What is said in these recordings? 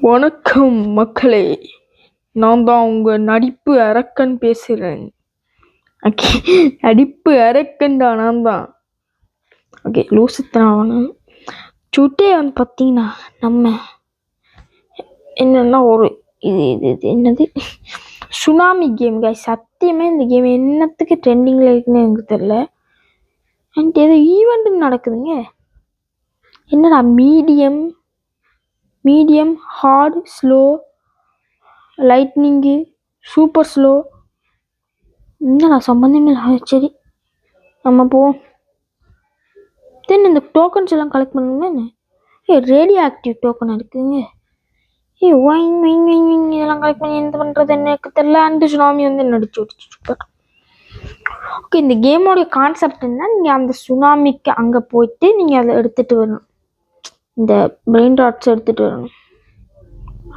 வணக்கம் மக்களே, நான் தான் உங்கள் நடிப்பு அரக்கன் பேசுகிறேன். ஓகே, நடிப்பு அரக்கன் தான் நான் தான். ஓகே, லூசுத்தான். டுடே வந்து பார்த்தீங்கன்னா நம்ம என்னென்னா ஒரு இது என்னது சுனாமி கேம் காய். சத்தியமே இந்த கேம் என்னத்துக்கு ட்ரெண்டிங்கில் இருக்குன்னு எனக்கு தெரில. அண்ட் ஏதோ ஈவெண்ட்டு நடக்குதுங்க. என்னடா medium hard slow lightning super slow. என்னடா சம்பந்தமே இல்லை. சரி நம்ம போவோம். தென் இந்த டோக்கன்ஸ் எல்லாம் கலெக்ட் பண்ணணுமே என்ன. ரேடியோ ஆக்டிவ் டோக்கன் இருக்குங்க. ஒயிங் ஒயிங் ஒயிங் ஒயிங் இதெல்லாம் கலெக்ட் பண்ணி என்ன பண்ணுறது எனக்கு தெரியல. அந்த சுனாமி வந்து நடிச்சு விட்டுச்சு. சூப்பர். ஓகே, இந்த கேமோடைய கான்செப்ட் என்ன, நீங்கள் அந்த சுனாமிக்கு அங்கே போயிட்டு நீங்கள் அதை எடுத்துகிட்டு வரணும். இந்த பிரெயின் ராட்ஸ் எடுத்துகிட்டு வரணும்,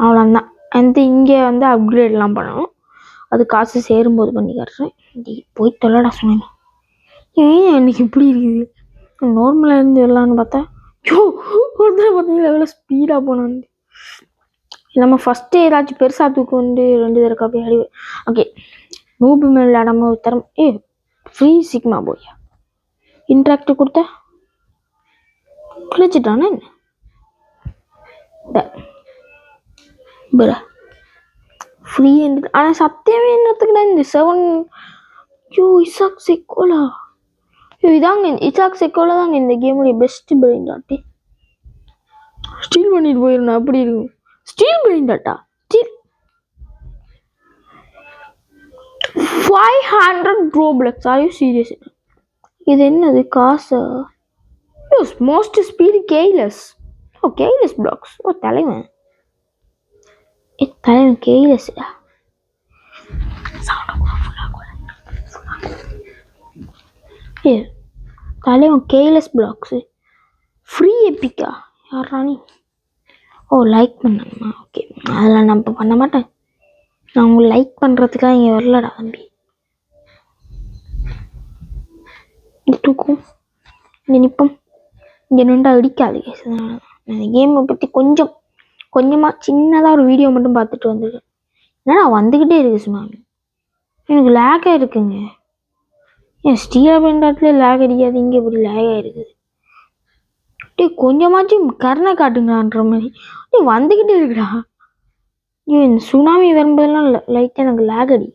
அவ்வளோதான். அந்த இங்கே வந்து அப்கிரேட்லாம் பண்ணணும். அது காசு சேரும்போது பண்ணி காட்டுறேன். போய் தொல்லடா சுனாமி. ஏன் எனக்கு இப்படி இருக்குது. நார்மலாக இருந்து வரலான்னு பார்த்தா ஒருத்தர் பார்த்தீங்கன்னா எவ்வளோ ஸ்பீடாக போனான். நம்ம ஃபஸ்ட்டு ஏதாச்சும் பெருசாக தூக்கு வந்து 2 தடவை காப்பி அடி. ஓகே, நூபு மேல் இடமா ஒரு தரம். ஃப்ரீ சிக்மா போயா இன்ட்ராக்டிவ் கொடுத்தா கிழிச்சிட்டானே என்ன ஃப்ரீ. ஆனால் சத்தியமே என்னத்துக்குடா இந்த 7 இசாக் செக்கோலா. இதாங்க இசாக் செக்கோலா தாங்க இந்த கேமுடைய பெஸ்ட் பிரெயின் டாட்டு. ஸ்டீல் பண்ணிட்டு போயிருந்தா அப்படி இருக்கும். ஸ்டீல் பிரெயின் டாட்டா steal 500 Robux. Are you serious? இது என்னது காசா? மோஸ்ட் ஸ்பீடு கேய்லெஸ். கேய்லெஸ் பிளாக்ஸ். தலைவன் கேய்லெஸ்டா. தலைவன் கேய்லெஸ் பிளாக்ஸு ஃப்ரீ எப்பிக்கா. யார் ராணி? லைக் பண்ணணுமா? ஓகே, அதெல்லாம் நான் இப்போ பண்ண மாட்டேன். நான் உங்களை லைக் பண்ணுறதுக்காக இங்கே வரலடா தம்பி. தூக்கும் இங்கே நிற்போம். இங்கே நின்று அடிக்காது. நான் இந்த கேமை பற்றி கொஞ்சமாக சின்னதாக ஒரு வீடியோ மட்டும் பார்த்துட்டு வந்துடுறேன். ஏன்னா வந்துக்கிட்டே இருக்குது சுனாமி. எனக்கு லேக்காக இருக்குங்க. ஸ்டீல் பெண்டாட்டில் லேக் அடிக்காது, இங்கே இப்படி லேக்காக இருக்குது. கொஞ்சமாச்சும் கருணை காட்டுங்கன்ற மாதிரி வந்துக்கிட்டே இருக்குடா. இந்த சுனாமி வரும்போதெல்லாம் லைட்டாக எனக்கு லேக் அடி.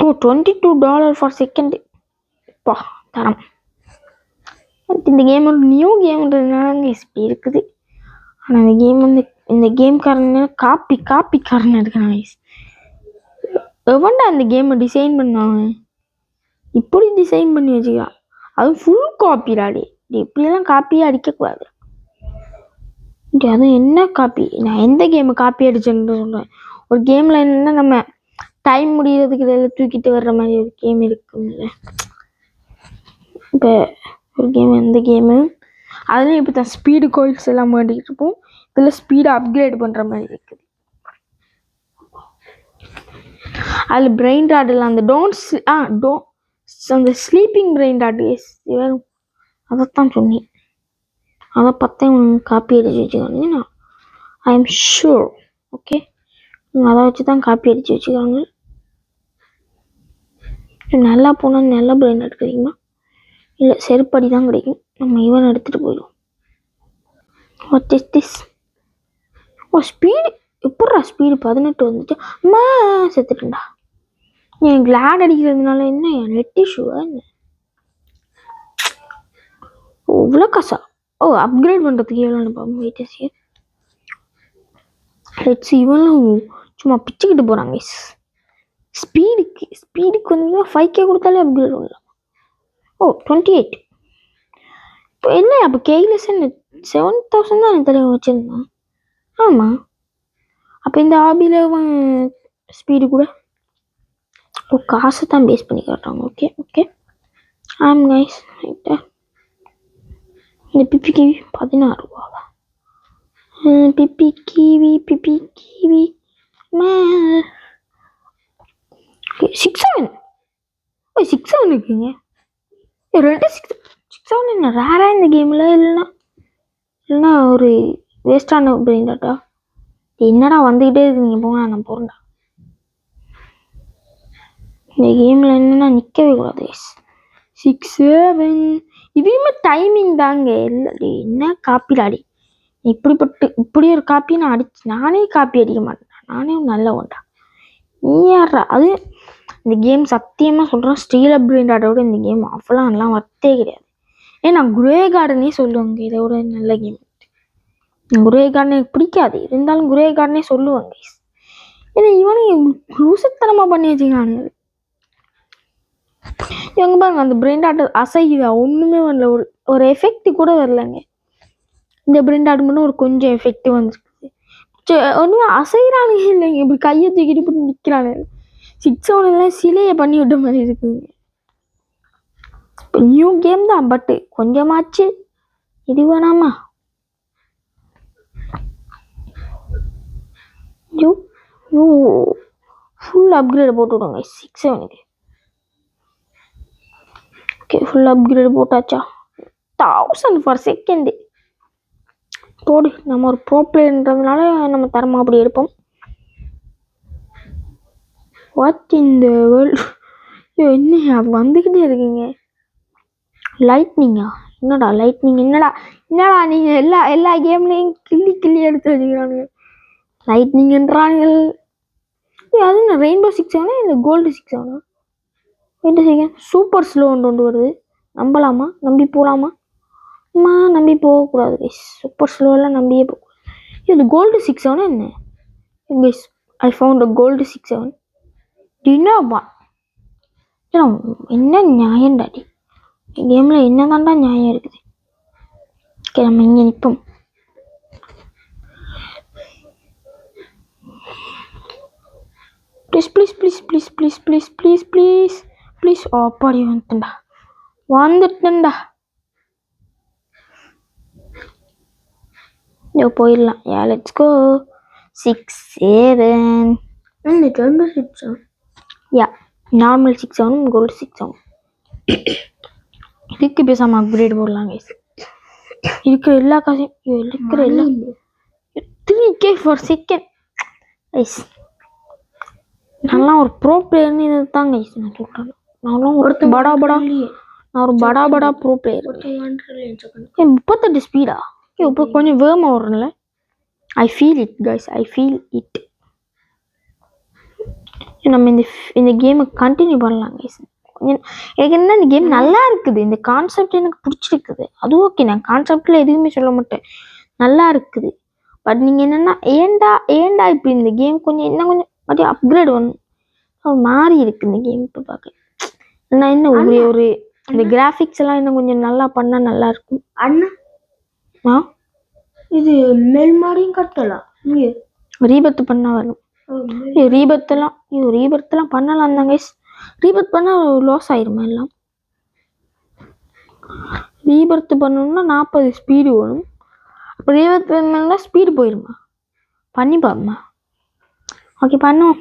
$22 ஃபார் செகண்ட். பா தரம். இந்த கேம் வந்து நியூ கேம்ன்றதுனால இப்படி இருக்குது. ஆனால் இந்த கேம் வந்து இந்த கேம்காரன் காப்பிக்காரன் எடுக்கிறாங்க. எவன்டா இந்த கேமை டிசைன் பண்ணுவாங்க? இப்படி டிசைன் பண்ணி வச்சுக்கா. அதுவும் ஃபுல் காப்பிடாடி. இப்படியெல்லாம் காப்பியே அடிக்கக்கூடாது. அதுவும் என்ன காப்பி? நான் எந்த கேமை காப்பி அடிச்சேன்னு சொல்கிறேன். ஒரு கேமில் என்னென்னா நம்ம டைம் முடிகிறதுக்கு இதில் தூக்கிட்டு வர்ற மாதிரி ஒரு கேம் இருக்கும்ல. இப்போ ஒரு கேம், எந்த கேமு அதுலேயும் இப்போ தான் ஸ்பீடு கோயில்ஸ் எல்லாம் மாட்டிக்கிட்டு இருப்போம். இதில் ஸ்பீடை அப்கிரேட் பண்ணுற மாதிரி இருக்குது. அதில் பிரெயின் டாட்டில் அந்த அந்த ஸ்லீப்பிங் பிரெயின் டாட்டு அதைத்தான் சொன்னேன். அதை பார்த்தா காப்பி அடித்து வச்சுக்காங்க. I am sure. ஓகே, அதை வச்சு தான் காப்பி அடித்து வச்சுக்காங்க. நல்லா போனால் நல்ல பிரெயின் டாட் கிடைக்குமா? இல்லை, செருப்படி தான் கிடைக்கும். நம்ம இவன் எடுத்துகிட்டு போயிடுவோம். What is this? ஸ்பீடு எப்பட்றா ஸ்பீடு 18 வந்துச்சு. அம்மா செத்துட்டேன்டா. எனக்கு லேட் அடிக்கிறதுனால என்ன நெட் இஷ்யூவா என்ன? இவ்வளோ காசா? அப்கிரேட் பண்ணுறதுக்கு எவ்வளோ அனுப்பாமல் வெயிட்டேஜ். லெட்ஸ் இவெல்லாம் சும்மா பிச்சுக்கிட்டு போகிறாங்க. ஸ்பீடுக்கு வந்து 5K கொடுத்தாலே அப்கிரேட் பண்ணலாம். 28. இப்போ என்ன அப்போ கேய்லெஸ் என்ன 7,000 தான் எனக்கு தலைவன் வச்சுருந்தான். ஆமாம், அப்போ இந்த ஆபியில் ஸ்பீடு கூட காசை தான் பேஸ் பண்ணி காட்டுறாங்க. ஓகே ஆம் நைஸ். இந்த பிப்பி கிவி 16 ரூபாவா? பிப்பி கிவி 6-7 இருக்குங்க. 2 6-7 என்ன ரேராக இந்த கேமில்? இல்லைன்னா ஒரு வேஸ்டான பிரெயின் டாட்டா. என்னடா வந்துக்கிட்டே இருக்கு, நீங்கள் போங்க நான் போகிறேன்டா. இந்த கேமில் என்னென்னா நிற்கவே கூடாது கைஸ். 6 7 இதுவுமே டைமிங் தாங்க. இல்லடி என்ன காப்பிடாடி இப்படி ஒரு காப்பி நான் நானே காப்பி அடிக்க மாட்டேன். நானே நல்ல ஒன்றா நீ யாரா அது. இந்த கேம் சத்தியமாக சொல்கிறேன், ஸ்டீல் அப் பிரெயின்டாட்டோட இந்த கேம் அவ்வளோ நல்லா வர்த்தே கிடையாது. நான் குரே கார்டனே சொல்லுவாங்க இதோட நல்ல கேம். குரே கார்டன் எனக்கு பிடிக்காது, இருந்தாலும் குரே கார்டனே சொல்லுவாங்க. ஏன்னா இவனுக்கு லூசத்தனமாக பண்ணி வச்சுக்கானு. எங்க பாருங்க அந்த பிரெயின் டாட்டர் அசைக்குதா, ஒன்றுமே வரல, ஒரு எஃபெக்ட் கூட வரலங்க. இந்த பிரெயின் டாட் மட்டும் ஒரு கொஞ்சம் எஃபெக்ட் வந்துருக்கு. ஒன்றுமே அசைகிறானுங்க இல்லைங்க, இப்படி கையை தூக்கிட்டு இப்படி நிற்கிறானுங்க. 6 7 சிலையை பண்ணி விட்ட மாதிரி இருக்குங்க. இப்போ நியூ கேம் தான், பட்டு கொஞ்சமாச்சு இது வேணாமா. ஃபுல் அப்கிரேட் போட்டு விடுங்க 6 7. ஓகே ஃபுல் அப்கிரேட் போட்டாச்சா. 1000 per second போடு. நம்ம ஒரு ப்ரோ பிளேயர்ன்றதுனால நம்ம தரமா அப்படி இருப்போம். What in the world. என்ன அது வந்துக்கிட்டே இருக்குங்க. லைட்னிங்கா? என்னடா லைட்னிங்? என்னடா நீங்கள் எல்லா கேம்லேயும் கிள்ளி எடுத்து வச்சுக்கிறானுங்க. லைட்னிங்ன்றானுங்க. அது என்ன ரெயின்போ 6 7 இல்லை கோல்டு 6 7? வெயிட் செகண்ட், சூப்பர் ஸ்லோன்னு ஒன்று வருது. நம்பலாமா? நம்பி போகலாமா? நம்பி போகக்கூடாது கைஸ். சூப்பர் ஸ்லோவெல்லாம் நம்பியே போகக்கூடாது. இது கோல்டு 6 7 என்ன guys? I found a gold 6 7. டின்னோவா? என்ன நியாயம் டாடி கேமில்? என்ன தாண்டா நியாயம் இருக்குது? ஓகே நம்ம இங்கே நிற்போம். Please please please please please please please please please. அப்பாடி வந்துட்டேன்டா. போயிடலாம். Ya let's go. 6 7 ya normal 6 7 gold 6 7. இதுக்கு பேசாமல் அப்கிரேட் போடலாம் கைஸ். இருக்கிற எல்லா காசையும் இருக்கிற எல்லாம் 3K for second கைஸ். நல்லா ஒரு ப்ரோ பிளேயர்னு இது தான் கைஸ் நான் சொல்கிறேன். நான் ஒரு படா ப்ரோ பிளேயர். 38 ஸ்பீடா? இப்போ கொஞ்சம் வேகமாக வரும்ல. I feel it guys, I feel it. நம்ம இந்த கேமை கண்டினியூ பண்ணலாம் கைஸ். எனக்கு என்ன இந்த கேம் நல்லா இருக்குது, இந்த கான்செப்ட் எனக்கு பிடிச்சிருக்குது. அது ஓகே, நான் கான்செப்டில் எதுவுமே சொல்ல மாட்டேன், நல்லா இருக்குது. பட் நீங்கள் என்னென்னா ஏண்டா இப்போ இந்த கேம் கொஞ்சம் இன்னும் கொஞ்சம் அப்படியே அப்கிரேட் பண்ணணும். மாறி இருக்குது இந்த கேம் இப்போ பார்க்க. நான் இன்னும் ஒரு இந்த கிராஃபிக்ஸ் எல்லாம் இன்னும் கொஞ்சம் நல்லா பண்ணால் நல்லா இருக்கும். அண்ணா இது மேல் மாடியும் கட்டலாம், இங்கே ரீபர்த் பண்ணால் வரும். ரீபர்த்தெல்லாம் பண்ணலாம் தான் கைஸ். ரீபர்த் பண்ணால் லாஸ் ஆயிருமா எல்லாம்? ரீபர்த் பண்ணணும்னா 40 ஸ்பீடு வேணும். அப்போ ரீபர்த் பண்ணா ஸ்பீடு போயிருமா? பண்ணி பாருமா. ஓகே பண்ணுவோம்.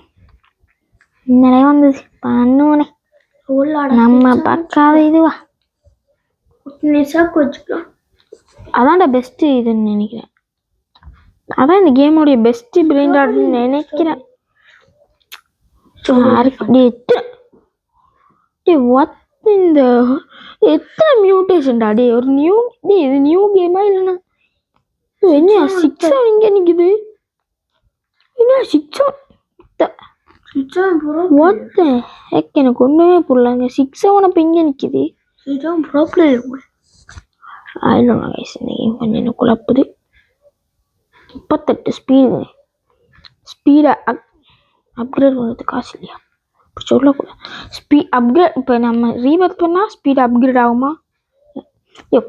இன்னே வந்தது பண்ணுவோனே. நம்ம பார்க்காத இதுவா வச்சுக்கலாம். அதான்டா பெஸ்ட்டு இதுன்னு நினைக்கிறேன். அதான் இந்த கேமோடைய பெஸ்ட் பிரெயின் டாட்னு நினைக்கிறேன். எத்தனை மியூட்டேஷன் டாடி ஒரு இது நியூ கேமா இல்லைன்னா என்ன 6 இங்கே நிற்குது? என்ன 6 எனக்கு ஒன்றுமே புரியலங்க. 6 7 இங்கே நிற்குது. ஆயிடும் கைஸ், இந்த கேம் கொஞ்சம் எனக்கு குழப்புது. 38 ஸ்பீடை அப்கிரேட் பண்ணுறது காசு இல்லையா? அப்படி சொல்லக்கூடாது. அப்கிரேட் இப்போ நம்ம ரீபர்த் பண்ணால் ஸ்பீடு அப்கிரேட் ஆகுமா?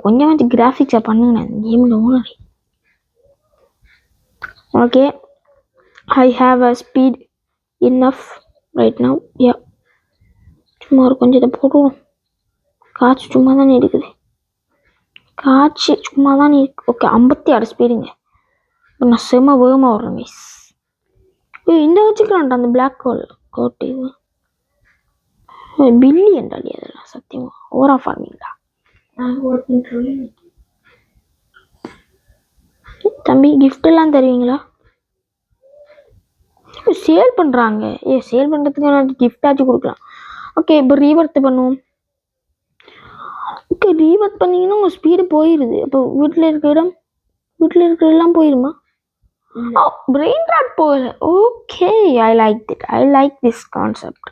கொஞ்சம் வந்து கிராஃபிக்ஸை பண்ணுங்க இந்த கேமில் owner. Okay I have a speed enough right now. Ya சும்மா ஒரு கொஞ்சம் இதை போடுவோம். காட்சி சும்மா தானே இருக்குது. ஓகே 56 ஸ்பீடுங்க. இப்போ நான் செம்ம வேகமாக வர்றேன் மிஸ். இந்த வச்சுக்கலான்டா அந்த பிளாக் கோட்டு. பில்லியன் டாலி அதெல்லாம் சத்தியமாக ஓவரா ஃபார்மிங்டா. தம்பி கிஃப்ட் எல்லாம் தருவீங்களா? சேல் பண்றாங்க. சேல் பண்றதுக்கு கிஃப்ட் ஆச்சு கொடுக்கலாம். ஓகே, இப்போ ரீவர்த் பண்ணுவோம். ஓகே, ரீவர்த் பண்ணீங்கன்னா உங்க ஸ்பீடு போயிருது. அப்போ வீட்டில் இருக்கிற எல்லாம் போயிருமா? பிரெயின் ராட் போகல. Okay, I like this concept.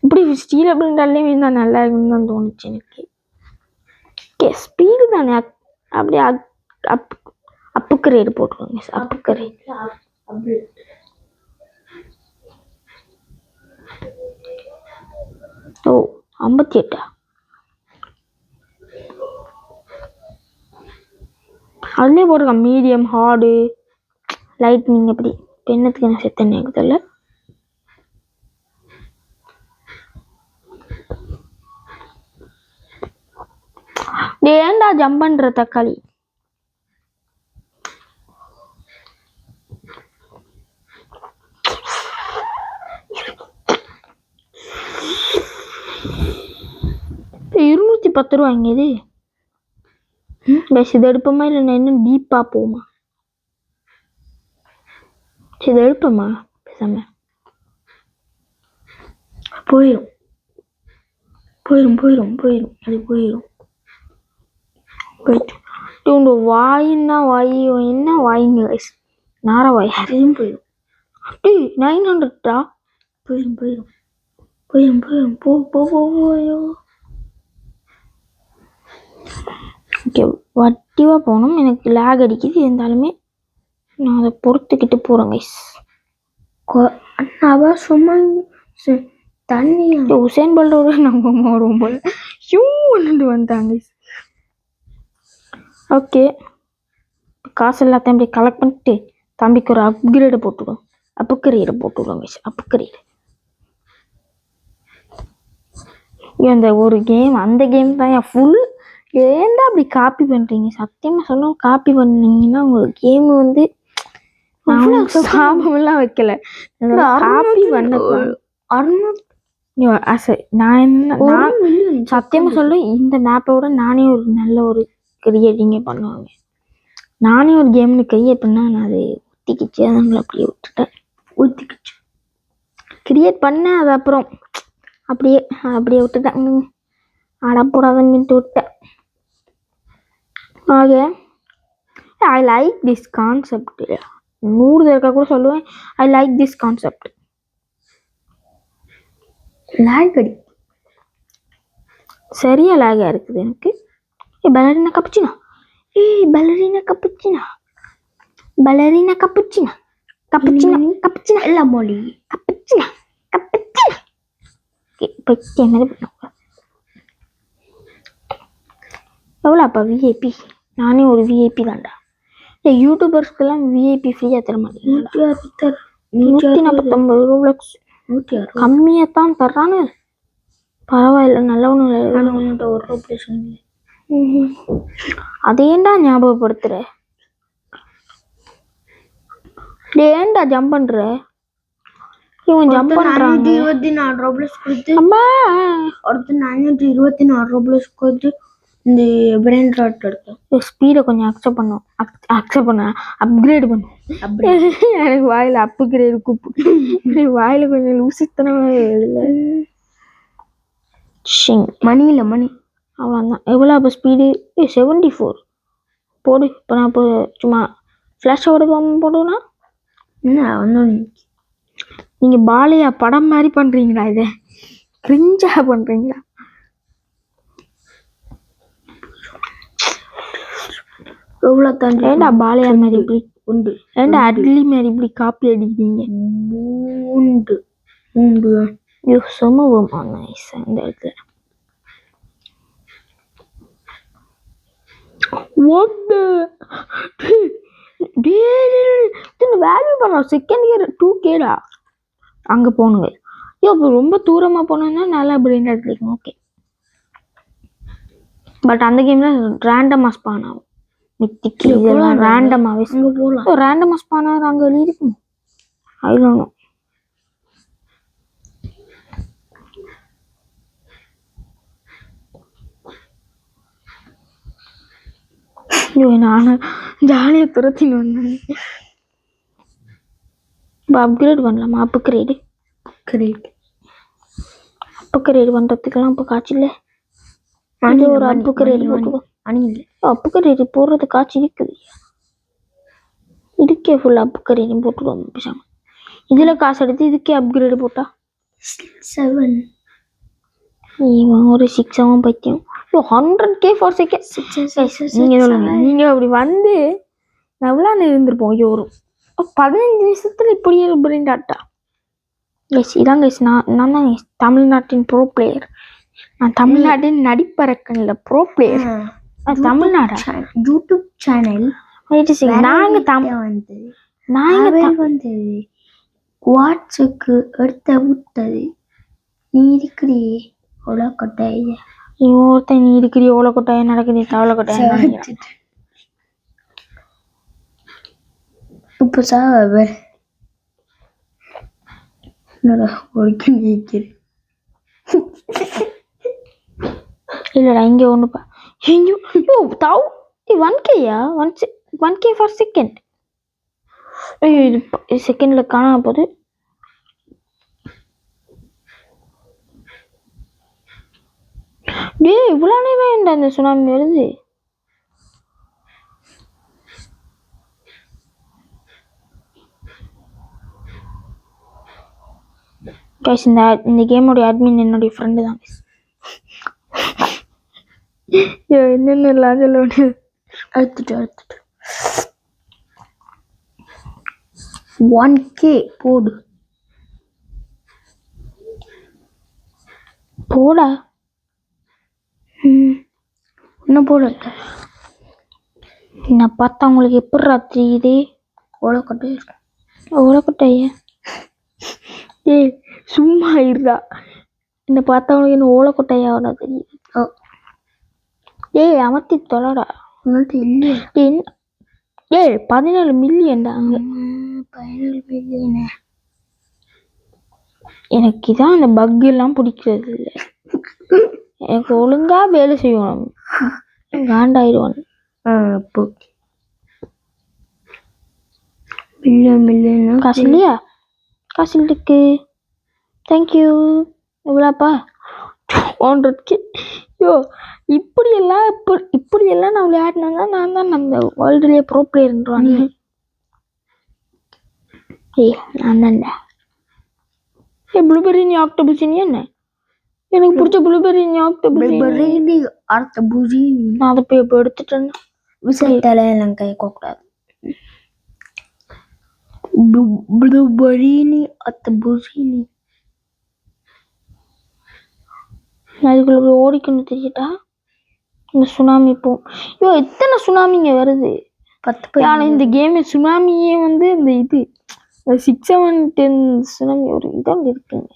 இப்படி ஸ்டீல் அப்படின்றாலே தான் நல்லா இருக்குன்னு தான் தோணுச்சு எனக்கு. ஓகே, ஸ்பீடு தானே. அப்படியே அப்புக்கு ரேட் போட்டுருவாங்க. அப்புக்கு ரேட் ஓ 58. அதுலேயே போட்டிருக்கேன் மீடியம், ஹார்டு, லைட்னிங். எப்படி பெண்ணத்துக்கு என்ன செத்தேன்னு எனக்கு தெரியல. ஏண்டா ஜம்ப் பண்ற தக்காளி? ₹210 இது. இது எடுப்போமா இல்லை நான் இன்னும் டீப்பா போமா? இது எடுப்போமா? பேசாம போயிடும். அது போயிடும். போயிட்டு வாயின்னா வாய் என்ன வாய்ங்க நார வாய் அதையும் போயிடும். அப்படி 900 போயிடும். போயோ. ஓகே, வட்டிவா போகணும். எனக்கு லேக் அடிக்குது. இருந்தாலுமே நான் அதை பொறுத்துக்கிட்டு போறேன் கைஸ். அண்ணாவா சும்மா தண்ணி உசேன் போல்டோட நம்ம ரொம்ப வந்தாங்க. ஓகே, காசு எல்லாத்தையும் அப்படி கலெக்ட் பண்ணிட்டு தம்பிக்கு ஒரு அப்கிரேடு போட்டுவிடும். அப்புக்கரீரை போட்டுவிடும் கைஸ். அப்புக்கரீரை அந்த ஒரு கேம், அந்த கேம் தான் என் ஃபுல். ஏன்டா அப்படி காப்பி பண்ணுறீங்க? சத்தியமாக சொல்ல, காப்பி பண்ணீங்கன்னா உங்களுக்கு கேம் வந்து சாபமெல்லாம் வைக்கல. காப்பி பண்ண நான் சத்தியமாக சொல்ல, இந்த மேப்போட நானே ஒரு நல்ல ஒரு கிரியேட்டிங்கே பண்ணுவாங்க. நானே ஒரு கேம்னு கிரியேட் பண்ணா நான் அது ஊற்றிக்கிச்சு. அதனால அப்படியே ஊற்றிக்கிச்சு கிரியேட் பண்ணேன். அது அப்புறம் அப்படியே விட்டுட்டேன். ஆடப்போடாதுன்னு விட்டேன். ஆக ஐ லைக் திஸ் கான்செப்ட். 100 தடவை கூட சொல்லுவேன், ஐ லைக் திஸ் கான்செப்ட். லேக் அடி சரியா லேகா இருக்குது எனக்கு. பலரினா கப்புச்சினா இல்ல மொழி கப்புச்சினா. எவ்வளோப்பா விஐபி? நானே ஒரு விஐபி தான்டா. யூடியூபர்ஸ்க்கெல்லாம் விஐபி ஃப்ரீயாக தர மாட்டேங்குது. ₹149 கம்மியாக தான் தர்றானு. பரவாயில்ல, நல்ல ஒன்று. ஒரு ரூபேஷன் அதேண்டா ஞாபகப்படுத்துற. ஏண்டா ஜம்ப் பண்ற? இவன் ஜம்ப் பண்றாங்க. அம்மா ஒருத்தர் 424 ரூபேஸ் கொடுத்து இந்த பிரெயின் ராட் எடுத்தோம். ஸ்பீடை கொஞ்சம் அக்செப்ட் பண்ண அப்கிரேட் பண்ணும். எனக்கு வாயில அப்கிரேடு கூப்பிட்டு வாயில கொஞ்சம் லூசித்தனமாக மணி அவ்வளோதான். எவ்வளோ அப்போ ஸ்பீடு? 74 போடு. இப்போ நான் இப்போ சும்மா ஃப்ளாஷோட போடுவேன்னா ஒன்றும். நீங்கள் பாலையா படம் மாதிரி பண்ணுறீங்களா? இதை கிரிஞ்சாக பண்ணுறீங்களா? எவ்வளோ தாண்டி? ஏண்டா பாலையா மாதிரி இப்படி உண்டு? ஏண்டா அட்லி மாதிரி இப்படி காப்பி அடிக்கிறீங்க? உண்டு சுமவமா நைஸ். அந்த இடத்துல வேல்யூ பண்ண செகண்ட் 2K அங்கே போகணுங்க. இப்போ ரொம்ப தூரமாக போனோம்னா நல்லா பிரெயின் எடுத்துக்கும். ஓகே, பட் அந்த கேம்ல ரேண்டமாக ஸ்பான் ஆகும். மித்திக்கு இதெல்லாம் ரேண்டமாகவே போகலாம். ரேண்டமாக ஸ்பான் ஆகுது அங்கே வெளியே இருக்கும். அதுதான் ஐயோ நானும் ஜாலியாக துரத்தின்னு வந்தேன். இப்போ அப்கிரேட் பண்ணலாமா? அப்கிரேடு பண்ணுறதுக்கெல்லாம் இப்போ காய்ச்சல் இல்லை. அது ஒரு அப்கிரேடு அப்கிரேடு போடுறது காய்ச்சி இருக்குது. இதுக்கே ஃபுல் அப்கிரேடு போட்டுருவோம் பேசாமல். இதில் காசு எடுத்து இதுக்கே அப்கிரேடு போட்டா 7 இவன் ஒரு 6 பைத்தியம். 100K for second. நீங்கள் சொல்லுங்க, நீங்கள் அப்படி வந்து எவ்வளோ இருந்திருப்போம்? ஐயோ ஒரு 15 நிமிஷத்தில் இப்படியே பிரிண்ட் ஆட்டா. எஸ் இதாங்க எஸ் நான் தான் எஸ் தமிழ்நாட்டின் ப்ரோ பிளேயர். நான் தமிழ்நாட்டின் நடிப்பறக்கன்ல pro player. Tamil Nadu YouTube channel நாங்கள் வந்து வாட்ஸுக்கு எடுத்த விட்டது. நீ இருக்கிறியே அவ்வளோ கொட்டாய ஒருத்தன் நீ இருக்கிற எவ்வளோ கொட்டாய நடக்குது தவளை கொட்டாய. இப்போ சார் இல்லடா இங்கே ஒன்றுப்பா எங்கேயோ 1Kயா 1K ஃபார் செகண்ட். ஐயோ இது செகண்டில் காணாம போகுது. டே இவ்வளோ நேரம் அந்த சுனாமி வருது. கைஸ் இந்த கேமோடைய அட்மின் என்னுடைய ஃப்ரெண்டு தான். என்னென்ன எல்லாம் சொல்ல முடியாது. அடுத்துட்டு 1K போடா இன்னும் போட என்ன பார்த்தா உங்களுக்கு எப்படி ராத்திரி இது ஓலக்கொட்டைய ஏய் சும்மா இருடா. என்னை பார்த்தா உங்களுக்கு என்ன ஓலக்கொட்டையா தெரியுது. ஏய் அமர்த்தி தொலைடா. ஏய் 17 மில்லியன்டா. 17 மில்லியன். எனக்கு இதான் அந்த பக் எல்லாம் பிடிக்கிறது இல்லை. எனக்கு ஒழுங்கா வேலை செய்யணும். காண்டாயிடுவான். அப்போ மில்லியன் காசு இல்லையா? காசு இருக்கு. தேங்க்யூ. எவ்வளோப்பா? 100K. யோ இப்படியெல்லாம் நான் விளையாடினா நான் தான் நம்ம வேர்ல்டுலேயே ப்ரோ பிளேயர்ன்றாங்க. ஏய் நான் தான்டா. ப்ளூபெர்ரி நீ ஆக்டோபஸ் நீ என்ன? எனக்கு பிடிச்ச ப்ளூபெர்ரி நீ ஆக்டோபஸ். நான் அதை போய் இப்போ எடுத்துட்டேன். விசைத்தால எல்லாம் கை கூடாது. ப்ளூபெர்ரி ஆக்டோபஸ் அதுக்குள்ள ஓடிக்கணும் தெரியுட்டா. இந்த சுனாமி போ எத்தனை சுனாமிங்க வருது. 10 ஆனால் இந்த கேமு சுனாமியே வந்து இந்த இது 6, 7, 10 சுனாமி ஒரு இதான் இருக்குங்க.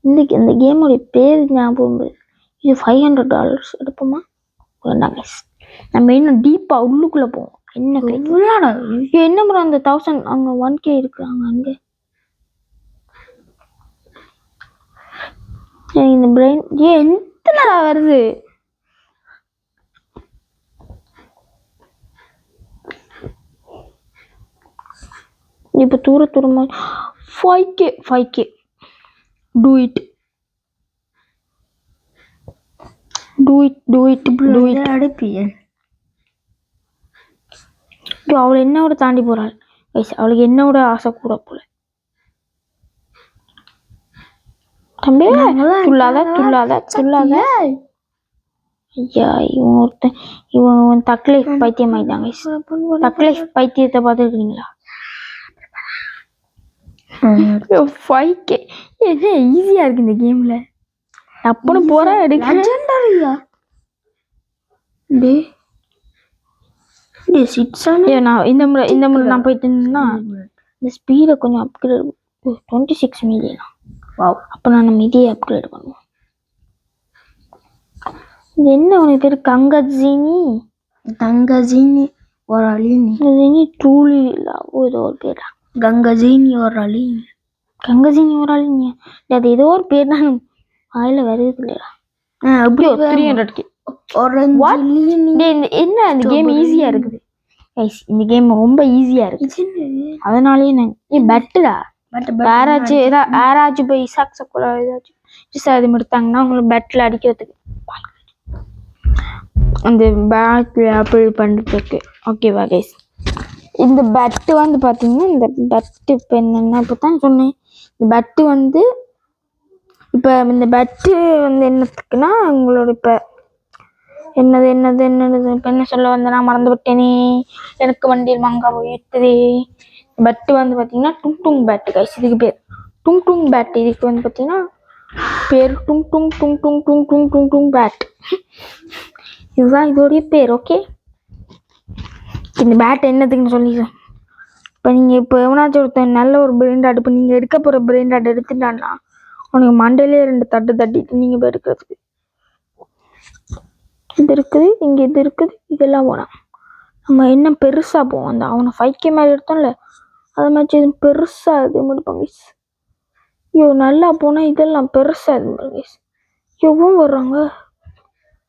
இந்த கேமோடைய பேர் ஞாபகம். இது $500 எடுப்போமா? வேண்டாங்க. நம்ம இன்னும் டீப்பாக உள்ளுக்குள்ளே போவோம். என்ன என்ன பண்ணுறோம்? அந்த 1000 அங்கே 1K இருக்கிறாங்க. அங்கே இந்த பிரெயின் எத்தனைடா வருது? இப்போ தூரமா 5K do it அடிப்பிய. அவளை என்னோட தாண்டி போறாள். அவளுக்கு என்னோட ஆசை கூட போல. தம்பி துள்ளாத. ஐயா இவன் தக்லைஃப் பைத்தியம் ஆயிட்டாங்க. தக்லைஃப் பைத்தியத்தை பார்த்துருக்கீங்களா? 5K என்ன ஈஸியா இருக்கு இந்த கேம்ல. அப்பனு போற லெஜெண்டரியா நான் இந்த முறை நான் போயிட்டேன்னா இந்த ஸ்பீடை கொஞ்சம் அப்கிரேட் 26 மில்லியன். அப்போ நான் நம்ம இதையே அப்கிரேட் பண்ணுவோம். இது என்ன உனக்கு பேர்? கங்கஜினி ஒரு அழினி ட்ரூலி ஏதோ ஒரு பேரா? கங்கஜினி ஒரு அழினியா? அது ஏதோ ஒரு பேர் தான் வாயில வருது இல்லையா? 300K orange What? டேய், என்ன இந்த கேம் ஈஸியா இருக்குது கைஸ். இந்த கேம் ரொம்ப ஈஸியா இருக்கு. அதனாலயே நான் பெட்டுடா யாராச்சும் போய் இசாக் சக்குலா ஏதாச்சும் அது எடுத்தாங்கன்னா உங்களுக்கு பெட்டில் அடிக்கிறதுக்கு அந்த பேட்டில் அப்படி பண்ணுறதுக்கு. ஓகேவா கைஸ்? இந்த பெட்டு வந்து பார்த்தீங்கன்னா இந்த பெட்டு இப்போ என்னென்ன இப்போ தான் சொன்னேன். இந்த பெட்டு வந்து இப்போ இந்த பெட்டு வந்து என்னத்துக்குன்னா உங்களோட இப்போ என்னது இப்போ என்ன சொல்ல வந்தேன்னா மறந்து விட்டேனே. எனக்கு வண்டியில் மங்கா போயிட்டுது. பெட்டு வந்து பார்த்தீங்கன்னா டுங் டுங் பேட்டு கைஸ். இதுக்கு பேர் டுங் டுங் பேட். இதுக்கு வந்து பார்த்தீங்கன்னா பேர் டுங் டுங் டுங் டுங் டுங் டுங் டுங் டுங் பேட். இதுதான் இதோடைய பேர். ஓகே, இந்த பேட் என்னதுக்குன்னு சொல்லி இப்போ நீங்கள் இப்போ எவனாச்சும் ஒருத்தன் நல்ல ஒரு பிரெயின் டாட் இப்போ நீங்கள் எடுக்க போகிற பிரெயின் டாட் எடுத்துட்டான்னா உனக்கு மண்டையிலே 2 தட்டு தட்டிட்டு நீங்கள் போய் எடுக்கிறதுக்கு இது இருக்குது, இங்கே இது இருக்குது, இதெல்லாம் போனால் நம்ம என்ன பெருசாக போவோம். அந்த அவனை 5K மேலே எடுத்தோம்ல அதை மாதிரி இது பெருசாக இது முடிப்பாங்க. ஐயோ நல்லா போனால் இதெல்லாம் பெருசாக இது மாதிரி எவ்வளோ வர்றாங்க.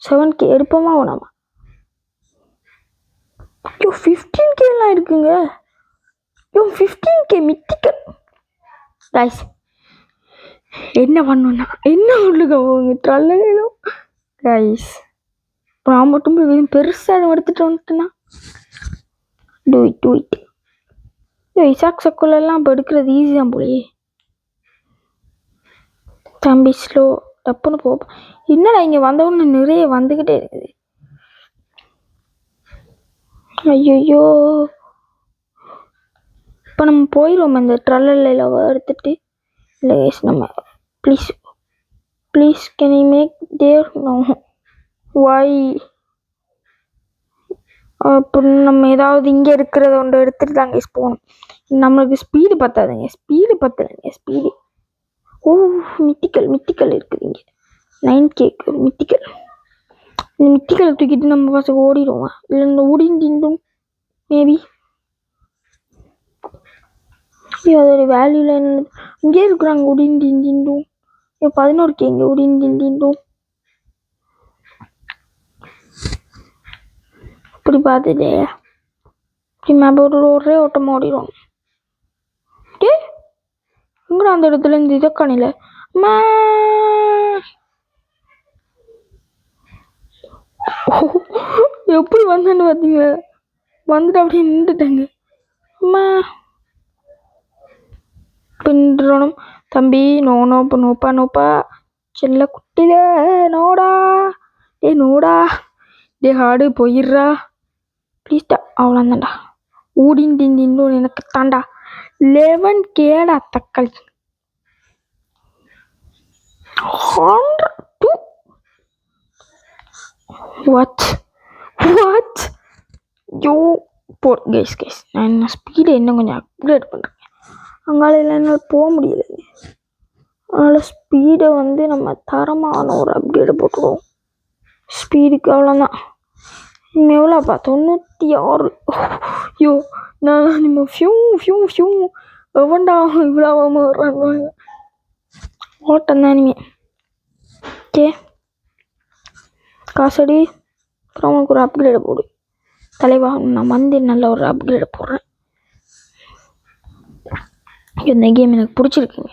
7K எடுப்போமா வேணாமா? ஐயோ 15Kலாம் இருக்குங்க. ஐயோ 15K மித்திக்கல் கைஸ். என்ன பண்ணுன்னா என்ன உள்ளுங்க போங்க ட்ரல்லும் கைஸ். இப்போ நான் மட்டும் போய் பெருசாக அதை எடுத்துகிட்டு வந்துட்டேன்னா டூ இட். இசாக் சக்குலெல்லாம் இப்போ எடுக்கிறது ஈஸி தான் போலையே. தம்பி ஸ்லோ டப்புன்னு போ. என்னடா இங்கே வந்தவொன்னு நிறைய வந்துக்கிட்டே இருக்குது. ஐயோ இப்போ நம்ம போயிடுவோம் இந்த ட்ரல்லில் எடுத்துட்டு. இல்லை நம்ம please can you make there no way அப்படின்னு நம்ம ஏதாவது இங்கே இருக்கிறத ஒன்று எடுத்துகிட்டு தாங்க போகணும். நம்மளுக்கு ஸ்பீடு பத்தாதுங்க. ஸ்பீடு ஓ மித்திக்கல் இருக்குது இங்கே 9K மித்திக்கல். இந்த மித்திக்கலை தூக்கிட்டு நம்ம பசங்க ஓடிடுவோம். இல்லை இந்த ஓடின்னு மேபி அதோட வேல்யூல என்ன இங்கே இருக்கிறாங்க. ஓடின்னு 11K இங்கே ஓடின்னு இப்படி பார்த்துட்டே இப்படி மேப் ஒரே ஓட்டமாக ஓடிடும். டே எங்கடா அந்த இடத்துல இருந்து இதை காணல. எப்படி வந்தேன்னு பார்த்தீங்களா? வந்துட்டு அப்படியே நின்றுட்டாங்க. அம்மா பின்றணும் தம்பி நோப்பா செல்ல குட்டில நோடா டே ஹாடு போயிடுறா ப்ளீஸ்டா. அவ்வளோதான்டா ஊடின்னு எனக்கு தாண்டா 11Kடா தக்காளி. 102 வாட் யோ போ கேஸ். நான் என்ன ஸ்பீடை இன்னும் கொஞ்சம் அப்கிரேட் பண்ணுறேன். அங்கால என்னால் போக முடியல. அதனால் ஸ்பீடை வந்து நம்ம தரமான ஒரு அப்கிரேடை போட்டுருவோம். ஸ்பீடுக்கு அவ்வளோதான். இன்னும் எவ்வளோப்பா 96. ஐயோ நான் நம்ம ஃபியூ எவன்டா இவ்வளோ வர்றாங்க ஓட்டம் தான் இனிமே. ஓகே காசடி அப்புறம் உனக்கு ஒரு அப்கிரேடை போடு தலைவா. நான் வந்து நல்ல ஒரு அப்கிரேடை போடுறேன். இந்த கேம் எனக்கு பிடிச்சிருக்குங்க.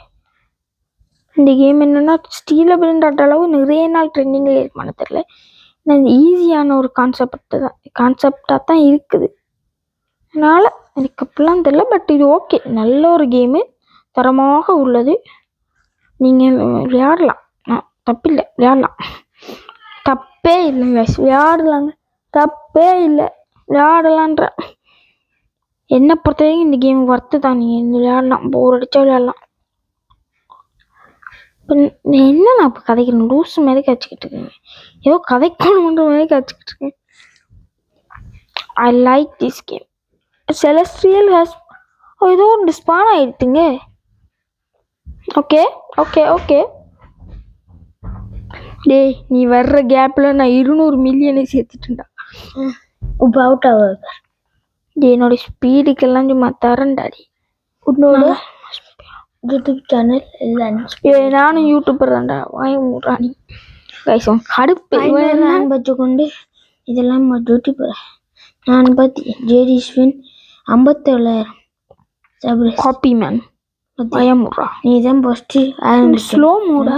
இந்த கேம் என்னென்னா ஸ்டீலபிள் அளவு நிறைய நாள் ட்ரெண்டிங்கில் இருக்குமான்னு தெரில. ஈஸியான ஒரு கான்செப்டாக தான் இருக்குது. அதனால் எனக்கு அப்படிலாம் தெரில. பட் இது ஓகே, நல்ல ஒரு கேமு, தரமாக உள்ளது. நீங்கள் விளையாடலாம், தப்பில்லை, விளையாடலாம், தப்பே இல்லைங்க, விளையாடலாங்க, தப்பே இல்லை, விளையாடலான்ற. என்னை பொறுத்த வரைக்கும் இந்த கேம் ஒர்த்து தான். நீங்கள் விளையாடலாம், போர் அடித்தா விளையாடலாம். இப்போ என்ன நான் இப்போ கதைக்கிறேன் லூஸ் மாதிரி கற்றுக்கிட்டு இருக்கேங்க. ஏதோ கதைக்கணுன்ற மாதிரி கற்றுக்கிட்டு இருக்கேன். I like this game. Celestial has ஏதோ ஒன்று ஸ்பான் ஆகிடுத்துங்க. ஓகே டேய் நீ வர்ற கேப்பில் நான் 200 மில்லியனை சேர்த்துட்டேன்டா. இப்போ அவுட் ஆகுது. என்னோட ஸ்பீடுக்கெல்லாம் சும்மா தரேன்டாடி. உன்னோட யூடியூப் சேனல் இல்லை? நானும் யூடியூபர் தான்டா. வாங்கி ராணி கைஸ் கடுப்பு இவன் என்ன? நான் வச்சுக்கொண்டு இதெல்லாம் டியூட்டி போகிறேன். நான் பத்தி ஜேடி ஸ்வின் 57,000 காப்பி மேன் பயமுறா. நீ தான் ஃபர்ஸ்ட் ஸ்லோ மோடா?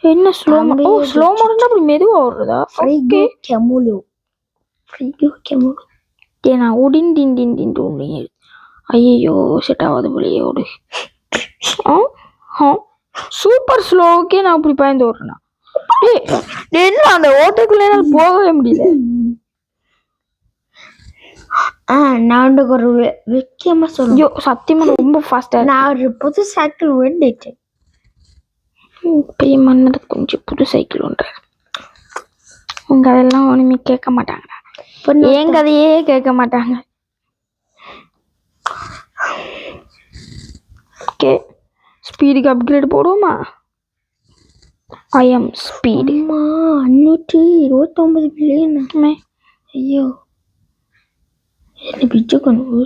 என்ன ஸ்லோ மோட்? ஓ ஸ்லோ மோட்னா அப்படி மெதுவா ஓடுறதா? ஓகே. ஏன்னா உடின் டின் டின் டின் டின். ஐயோ செட் ஆகாது போலயே ஓடு. Super slow. ஓகே நான் அப்படி பயந்து ஓடுறேன்னா என்ன அந்த ஓட்டைக்குள்ள என்னால போகவே முடியல. நான் ஒரு முக்கியமா சொல்லுவேன். ஐயோ சத்தியமா ரொம்ப ஃபாஸ்டா. நான் ஒரு புது சைக்கிள் வேண்டிட்டேன். பெரிய மன்னது கொஞ்சம் புது சைக்கிள் ஒன்று. உங்க அதெல்லாம் ஒண்ணுமே கேட்க மாட்டாங்க. என் கதையே கேட்க மாட்டாங்க. ஓகே ஸ்பீடுக்கு அப்கிரேட் போடுவோமா? I am speed. 529 மில்லியன். ஐயோ என்ன பிச்சு கொண்டு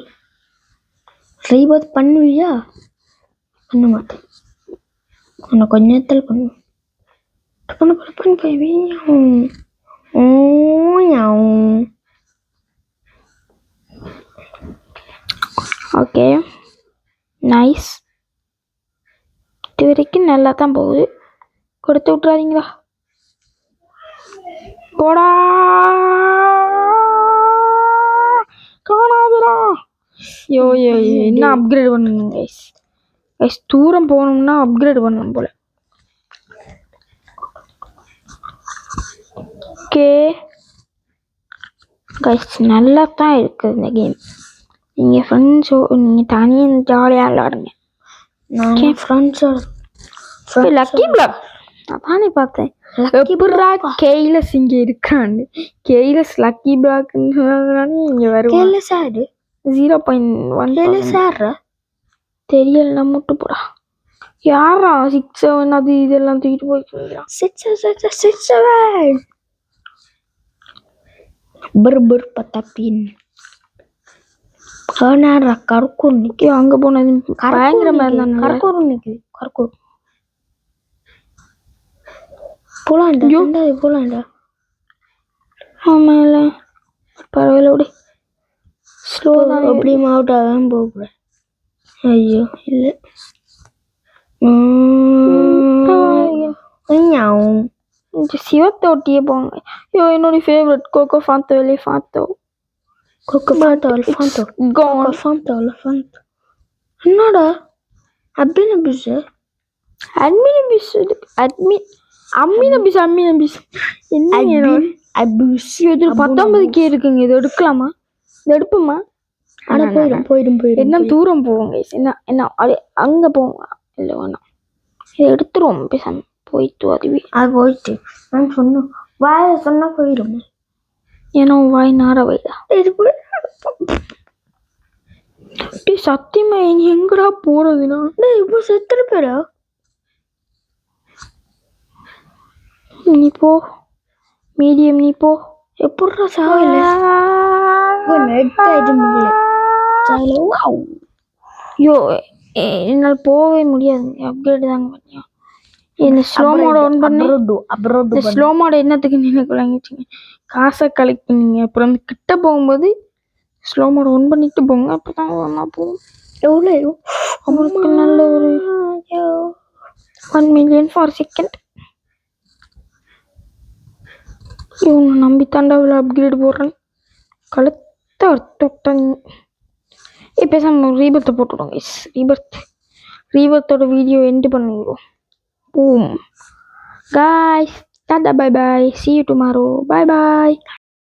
ரீபாத் பண்ணுவியா? பண்ண மாட்டேன். உன்னை கொஞ்ச நேரத்தில் பண்ணுவேன். Okay nice. இது வரைக்கும் நல்லா தான் போகுது. கொடுத்து விட்றாதீங்களா? போடா காணாதுடா. யோ யோ என்ன அப்கிரேட் பண்ணணும் கைஸ். கைஸ் தூரம் போகணும்னா அப்கிரேட் பண்ணணும் போல. ஓகே கைஸ் நல்லா தான் இருக்குது இந்த கேம். நீங்கள் ஃப்ரெண்ட்ஸோ நீங்கள் தனியாக ஜாலியாக விளாடுங்க. நான் ஃப்ரெண்ட்ஸோட லக்கி பிளாக் அதானே பார்த்தேன். எப்படா கெய்லஸ் இங்கே இருக்கான்னு. கெய்லஸ் லக்கி பிளாக்னு சொன்னதுனாலே இங்கே வருவான். 0.1 தெரியல மட்டும் போடா. யாரா 6-7 அது இதெல்லாம் தூக்கிட்டு போயிட்டு 6-7 பர்பர் பத்தாப்பின் கருக்கூர் நிற்கும். அங்கே போனது பயங்கரமாக இருந்தாங்க. கருக்கூர் நிற்குது. கருக்கூர் போலாண்டா. ஆமாம் பரவாயில்ல விடு. ஸ்லோ தான் எப்படி மாவட்டம் போகக்கூடாது. ஐயோ இல்லை சிவத்தோட்டியே போங்க. ஐயோ என்னோட ஃபேவரட் கோகோ ஃபாந்தோ எலிஃபாந்தோ. என்னடா அபினபிஸ் என்ன 19K இருக்குங்க. இது எடுக்கலாமா? இது எடுப்போமா? போயிடும் என்ன தூரம் போவோங்க. என்ன அது அங்கே போவோங்க. இல்லை வேணாம் இதை எடுத்துருவோம். பேசாம போயிட்டு அதுவே அது போயிட்டு நான் சொன்னேன் வாய சொன்னா போயிடும். ஏன்னா வாய் நார வைடா. சத்தியமா எங்கடா போறதுன்னா இப்போ செத்துரு பேரா. நீ போ மீடியம். நீ போ. எப்படா சாகல ஐயோ என்னால் போகவே முடியாது. அப்கிரேட் தாங்க பண்ணியா. இந்த ஸ்லோ மோட ஒன் பண்ணி இந்த ஸ்லோ மோட என்னத்துக்கு நினைக்க வாங்கிச்சிங்க. காசை கலெக்ட் பண்ணிங்க. அப்புறம் அந்த கிட்ட போகும்போது ஸ்லோ மோட ஒன் பண்ணிட்டு போங்க. அப்போ தான் ஒன்றா போகும். எவ்வளோ அவங்களுக்கு நல்ல ஒரு 1 million for second. இவங்க நம்பி தாண்டாவில் அப்கிரேட் போடுறேன். கழுத்தை அறுத்துட்டாங்க. பேசாம ரீபர்த்தை போட்டுவிடுங்க. ரீபர்த்தோட வீடியோ எண்ட் பண்ணிடுவோம். Boom guys, tada bye bye, see you tomorrow, bye bye.